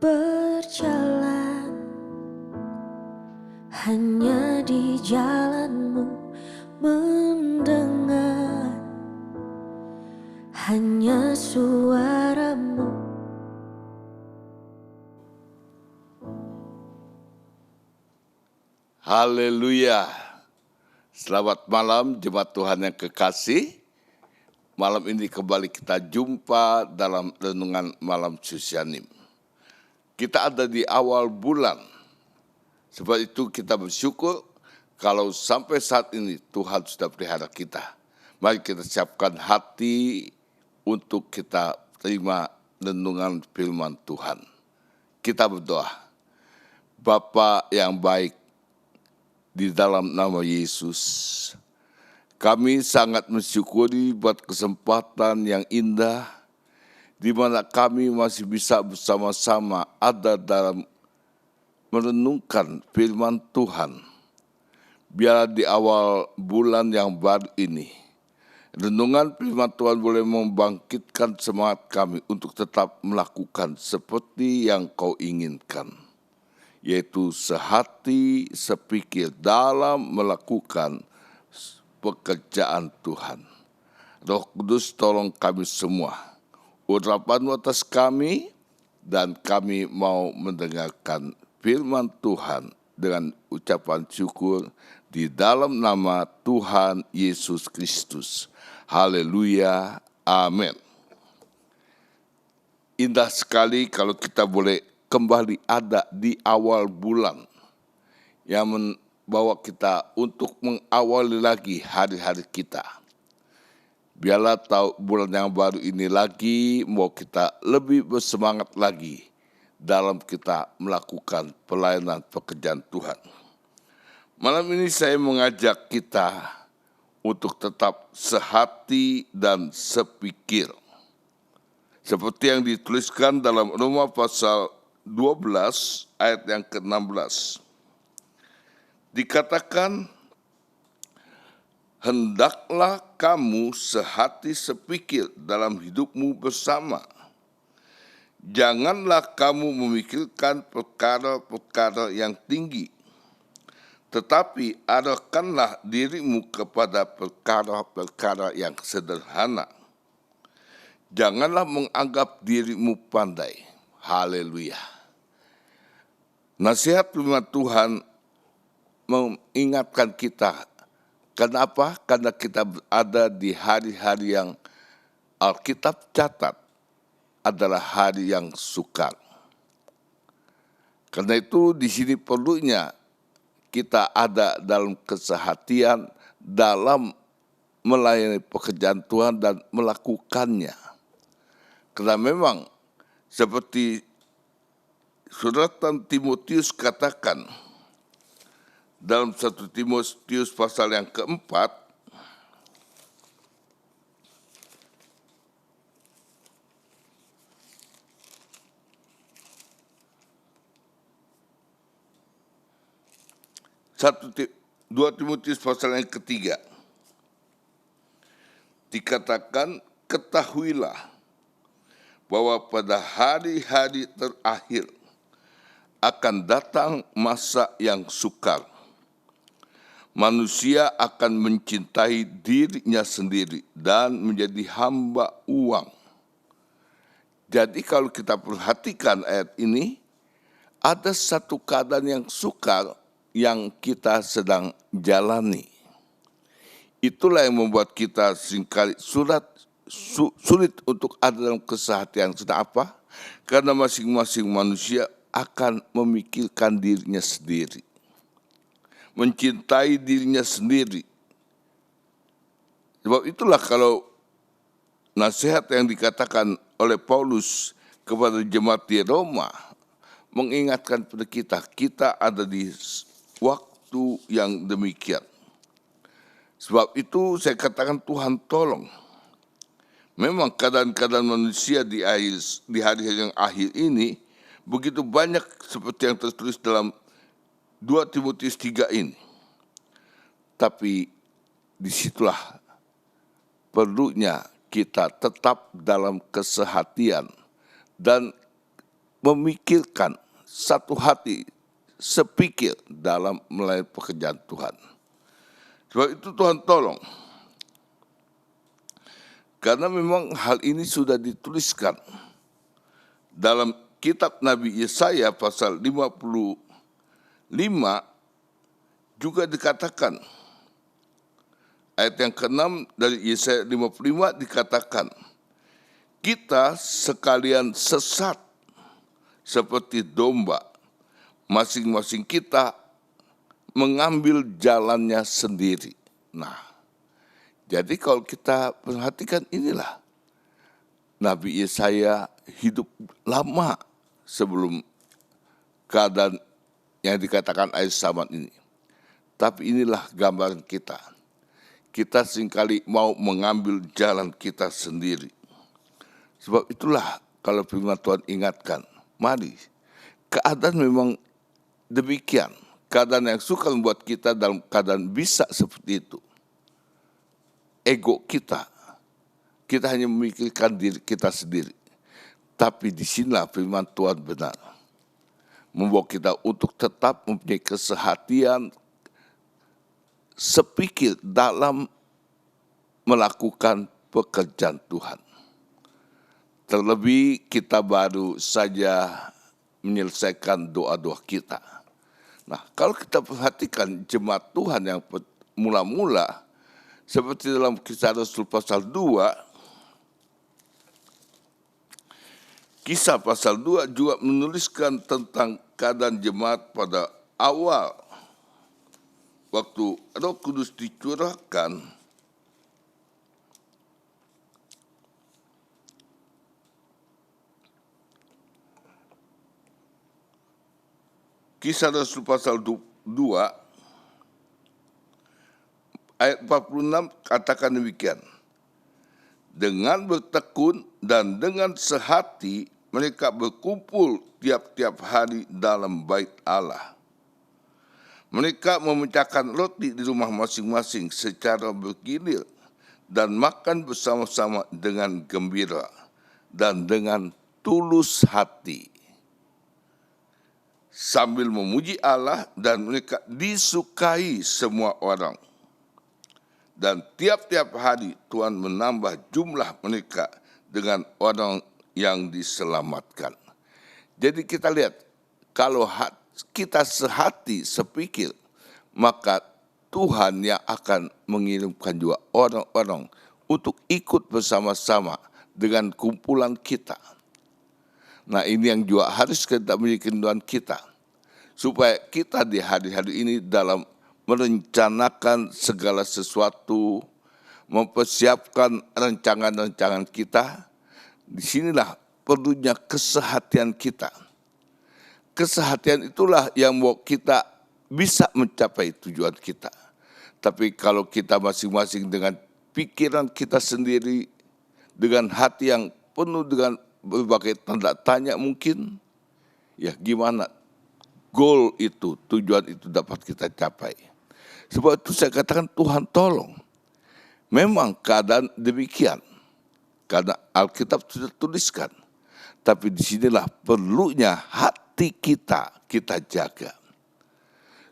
berjalan hanya di jalanmu, mendengar hanya suaramu. Haleluya. Selamat malam jemaat Tuhan yang kekasih. Malam ini kembali kita jumpa dalam renungan malam Susyanim. Kita ada di awal bulan. Sebab itu kita bersyukur kalau sampai saat ini Tuhan sudah pelihara kita. Mari kita siapkan hati untuk kita terima renungan firman Tuhan. Kita berdoa. Bapa yang baik, di dalam nama Yesus, kami sangat mensyukuri buat kesempatan yang indah di mana kami masih bisa bersama-sama ada dalam merenungkan firman Tuhan. Biar di awal bulan yang baru ini, renungan firman Tuhan boleh membangkitkan semangat kami untuk tetap melakukan seperti yang Kau inginkan, yaitu sehati sepikir dalam melakukan pekerjaan Tuhan. Roh Kudus tolong kami semua, urapan atas kami, dan kami mau mendengarkan firman Tuhan dengan ucapan syukur di dalam nama Tuhan Yesus Kristus. Haleluya, amin. Indah sekali kalau kita boleh kembali ada di awal bulan yang membawa kita untuk mengawali lagi hari-hari kita. Biarlah tahu bulan yang baru ini lagi mau kita lebih bersemangat lagi dalam kita melakukan pelayanan pekerjaan Tuhan. Malam ini saya mengajak kita untuk tetap sehati dan sepikir. Seperti yang dituliskan dalam Roma pasal 12 ayat yang ke-16. Dikatakan, hendaklah kamu sehati sepikir dalam hidupmu bersama. Janganlah kamu memikirkan perkara-perkara yang tinggi, tetapi arahkanlah dirimu kepada perkara-perkara yang sederhana. Janganlah menganggap dirimu pandai. Haleluya. Nasihat firman Tuhan mengingatkan kita. Kenapa? Karena kita berada di hari-hari yang Alkitab catat adalah hari yang sukar. Karena itu di sini perlunya kita ada dalam kesehatian dalam melayani pekerjaan Tuhan dan melakukannya. Karena memang seperti suratan Timotius katakan dalam 1 Timotius pasal yang keempat, dua Timotius pasal yang ketiga, dikatakan, ketahuilah bahwa pada hari-hari terakhir akan datang masa yang sukar. Manusia akan mencintai dirinya sendiri dan menjadi hamba uang. Jadi kalau kita perhatikan ayat ini, ada satu keadaan yang sukar yang kita sedang jalani. Itulah yang membuat kita seringkali sulit untuk ada dalam kesehatian. Kenapa? Karena masing-masing manusia akan memikirkan dirinya sendiri, mencintai dirinya sendiri. Sebab itulah kalau nasihat yang dikatakan oleh Paulus kepada jemaat di Roma mengingatkan pada kita ada di waktu yang demikian. Sebab itu saya katakan Tuhan tolong. Memang keadaan-keadaan manusia di hari-hari yang akhir ini begitu banyak seperti yang tertulis dalam 2 Timotius 3 ini. Tapi disitulah perlunya kita tetap dalam kesehatian dan memikirkan satu hati, sepikir dalam melayani pekerjaan Tuhan. Sebab itu Tuhan tolong. Karena memang hal ini sudah dituliskan dalam kitab Nabi Yesaya pasal 55 juga dikatakan. Ayat yang ke-6 dari Yesaya 55 dikatakan, kita sekalian sesat seperti domba, masing-masing kita mengambil jalannya sendiri. Nah, jadi kalau kita perhatikan inilah, Nabi Yesaya hidup lama sebelum keadaan yang dikatakan air zaman ini. Tapi inilah gambaran kita. Kita seringkali mau mengambil jalan kita sendiri. Sebab itulah kalau firman Tuhan ingatkan, mari, keadaan memang demikian. Keadaan yang suka membuat kita dalam keadaan bisa seperti itu. Ego kita hanya memikirkan diri kita sendiri. Tapi di sinilah firman Tuhan benar. Membawa kita untuk tetap mempunyai kesehatian, sepikir dalam melakukan pekerjaan Tuhan. Terlebih kita baru saja menyelesaikan doa-doa kita. Nah, kalau kita perhatikan jemaat Tuhan yang mula-mula, seperti dalam Kisah Rasul pasal 2, Kisah pasal 2 juga menuliskan tentang keadaan jemaat pada awal waktu Roh Kudus dicurahkan. Kisah Rasul pasal 2 ayat 46 katakan demikian. Dengan bertekun dan dengan sehati mereka berkumpul tiap-tiap hari dalam bait Allah. Mereka memecahkan roti di rumah masing-masing secara bergilir dan makan bersama-sama dengan gembira dan dengan tulus hati. Sambil memuji Allah dan mereka disukai semua orang. Dan tiap-tiap hari Tuhan menambah jumlah mereka dengan orang yang diselamatkan. Jadi kita lihat, kalau kita sehati, sepikir, maka Tuhan yang akan mengirimkan juga orang-orang untuk ikut bersama-sama dengan kumpulan kita. Nah, ini yang juga harus kita menjadi kerinduan kita. Supaya kita di hari-hari ini dalam merencanakan segala sesuatu, mempersiapkan rancangan-rancangan kita, disinilah perlunya kesehatian kita. Kesehatian itulah yang membuat kita bisa mencapai tujuan kita. Tapi kalau kita masing-masing dengan pikiran kita sendiri, dengan hati yang penuh dengan berbagai tanda tanya mungkin, ya gimana goal itu, tujuan itu dapat kita capai. Sebab itu saya katakan Tuhan tolong. Memang keadaan demikian, karena Alkitab sudah tuliskan. Tapi disinilah perlunya hati kita jaga.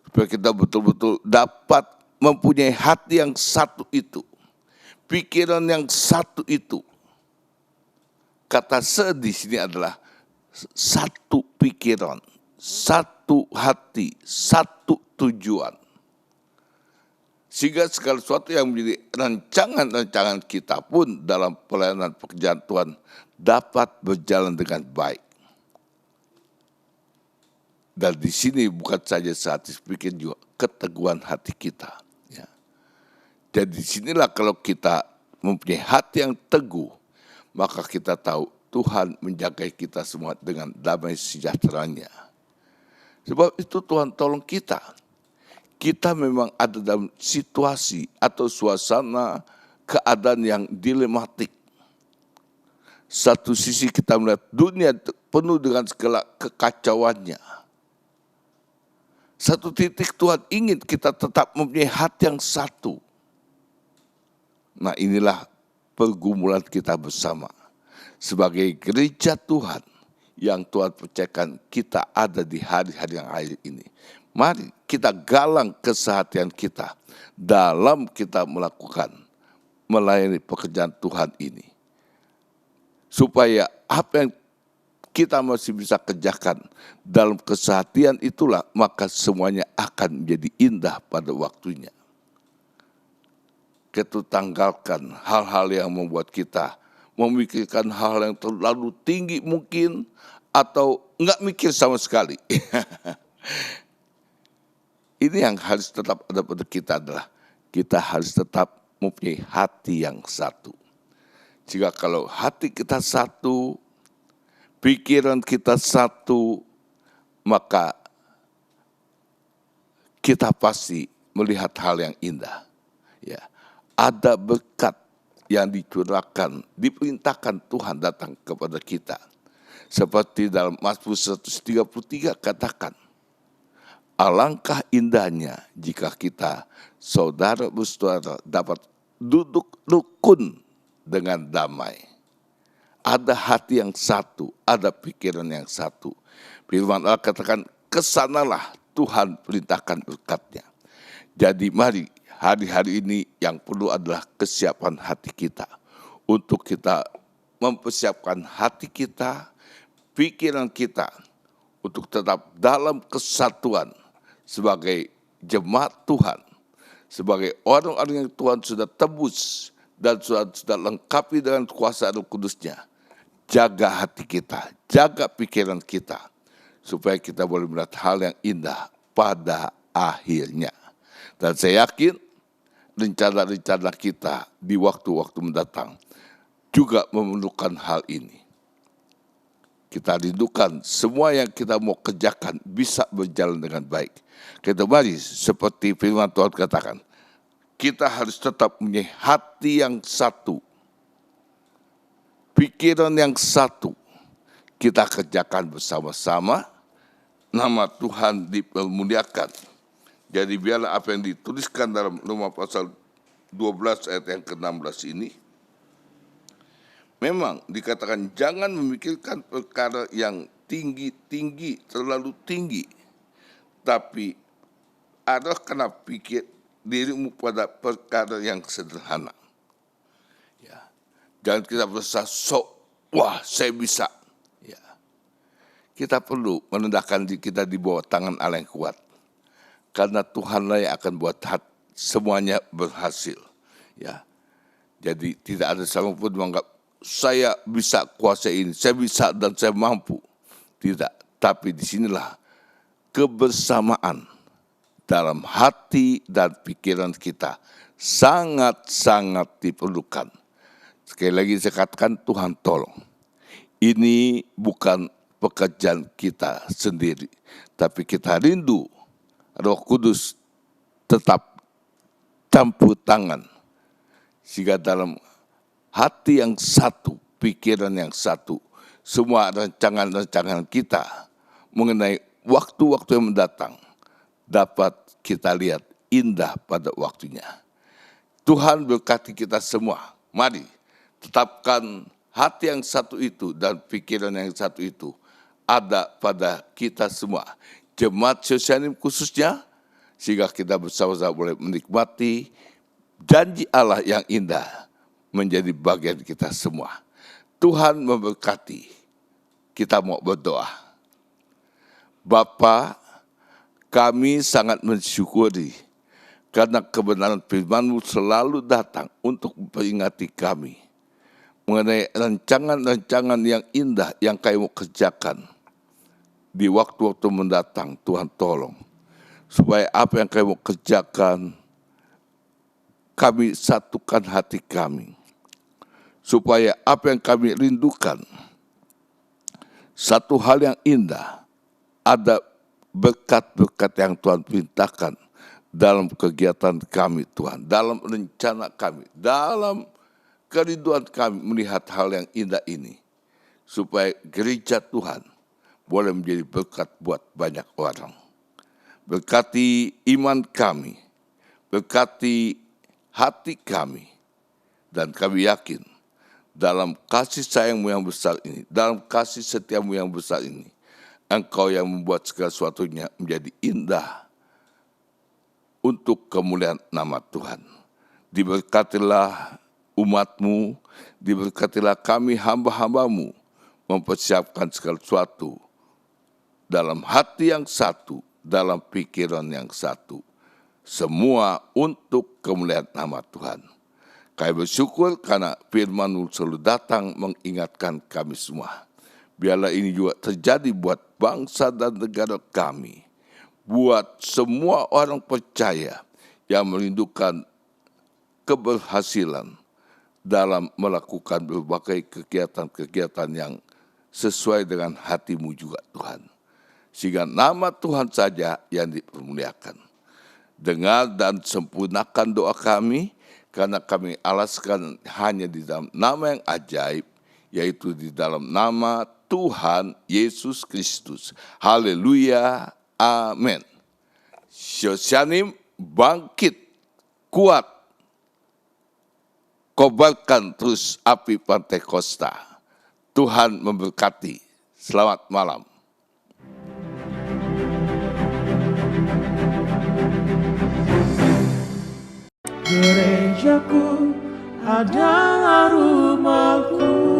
Supaya kita betul-betul dapat mempunyai hati yang satu itu. Pikiran yang satu itu. Kata di sini adalah satu pikiran, satu hati, satu tujuan. Sehingga segala sesuatu yang menjadi rancangan-rancangan kita pun dalam pelayanan pekerjaan Tuhan dapat berjalan dengan baik. Dan di sini bukan saja sehati sepikir, juga keteguhan hati kita. Ya. Jadi di sinilah kalau kita mempunyai hati yang teguh, maka kita tahu Tuhan menjaga kita semua dengan damai sejahteranya. Sebab itu Tuhan tolong kita. Kita memang ada dalam situasi atau suasana keadaan yang dilematik. Satu sisi kita melihat dunia penuh dengan segala kekacauannya. Satu titik Tuhan ingin kita tetap mempunyai hati yang satu. Nah, inilah pergumulan kita bersama. Sebagai gereja Tuhan yang Tuhan percayakan kita ada di hari-hari yang akhir ini. Mari kita galang kesehatian kita dalam kita melayani pekerjaan Tuhan ini. Supaya apa yang kita masih bisa kerjakan dalam kesehatian itulah, maka semuanya akan menjadi indah pada waktunya. Kita tanggalkan hal-hal yang membuat kita memikirkan hal yang terlalu tinggi mungkin, atau enggak mikir sama sekali. Ini yang harus tetap ada pada kita adalah, kita harus tetap mempunyai hati yang satu. Jika kalau hati kita satu, pikiran kita satu, maka kita pasti melihat hal yang indah. Ya, ada berkat yang dicurahkan, diperintahkan Tuhan datang kepada kita. Seperti dalam Mazmur 133 katakan, alangkah indahnya jika kita saudara bersaudara dapat duduk rukun dengan damai. Ada hati yang satu, ada pikiran yang satu. Firman Allah katakan, kesanalah Tuhan perintahkan berkat-Nya. Jadi mari hari-hari ini yang perlu adalah kesiapan hati kita. Untuk kita mempersiapkan hati kita, pikiran kita, untuk tetap dalam kesatuan sebagai jemaat Tuhan. Sebagai orang-orang yang Tuhan sudah tebus dan sudah lengkapi dengan kuasa Roh Kudus-Nya. Jaga hati kita, jaga pikiran kita, supaya kita boleh melihat hal yang indah pada akhirnya. Dan saya yakin rencana-rencana kita di waktu-waktu mendatang juga memerlukan hal ini. Kita rindukan semua yang kita mau kerjakan bisa berjalan dengan baik. Kita mari seperti firman Tuhan katakan, kita harus tetap mempunyai hati yang satu, pikiran yang satu, kita kerjakan bersama-sama, nama Tuhan dipermuliakan. Jadi biarlah apa yang dituliskan dalam Roma pasal 12 ayat yang ke-16 ini, memang dikatakan jangan memikirkan perkara yang tinggi-tinggi, terlalu tinggi, tapi arahkanlah pikir dirimu pada perkara yang sederhana. Jangan kita berusaha wah saya bisa. Ya. Kita perlu merendahkan diri kita di bawah tangan Allah yang kuat. Karena Tuhanlah yang akan buat semuanya berhasil. Ya. Jadi tidak ada seorang pun menganggap saya bisa kuasai ini, saya bisa dan saya mampu. Tidak, tapi disinilah kebersamaan dalam hati dan pikiran kita sangat-sangat diperlukan. Sekali lagi saya katakan, Tuhan tolong. Ini bukan pekerjaan kita sendiri, tapi kita rindu Roh Kudus tetap campur tangan. Sehingga dalam hati yang satu, pikiran yang satu, semua rancangan-rancangan kita mengenai waktu-waktu yang mendatang dapat kita lihat indah pada waktunya. Tuhan berkati kita semua. Mari tetapkan hati yang satu itu dan pikiran yang satu itu ada pada kita semua. Jemaat Sosianim khususnya, sehingga kita bersama-sama boleh menikmati janji Allah yang indah menjadi bagian kita semua. Tuhan memberkati. Kita mau berdoa. Bapa, kami sangat mensyukuri karena kebenaran firman-Mu selalu datang untuk memperingati kami mengenai rancangan-rancangan yang indah yang kami mau kerjakan di waktu-waktu mendatang. Tuhan tolong supaya apa yang kami mau kerjakan, kami satukan hati kami, supaya apa yang kami rindukan, satu hal yang indah, ada berkat-berkat yang Tuhan perintahkan dalam kegiatan kami Tuhan, dalam rencana kami, dalam kerinduan kami melihat hal yang indah ini, supaya gereja Tuhan boleh menjadi berkat buat banyak orang. Berkati iman kami, berkati hati kami, dan kami yakin dalam kasih sayangmu yang besar ini, dalam kasih setiamu yang besar ini, Engkau yang membuat segala sesuatunya menjadi indah untuk kemuliaan nama Tuhan. Diberkatilah umat-Mu, diberkatilah kami hamba-hamba-Mu, mempersiapkan segala sesuatu dalam hati yang satu, dalam pikiran yang satu. Semua untuk kemuliaan nama Tuhan. Kami bersyukur karena firman-Mu selalu datang mengingatkan kami semua. Biarlah ini juga terjadi buat bangsa dan negara kami. Buat semua orang percaya yang merindukan keberhasilan dalam melakukan berbagai kegiatan-kegiatan yang sesuai dengan hati-Mu juga Tuhan. Sehingga nama Tuhan saja yang dipermuliakan. Dengar dan sempurnakan doa kami, karena kami alaskan hanya di dalam nama yang ajaib, yaitu di dalam nama Tuhan Yesus Kristus. Haleluya, amin. Syosyanim bangkit, kuat, kobarkan terus api Pantekosta. Tuhan memberkati. Selamat malam. Gerejaku adalah rumahku.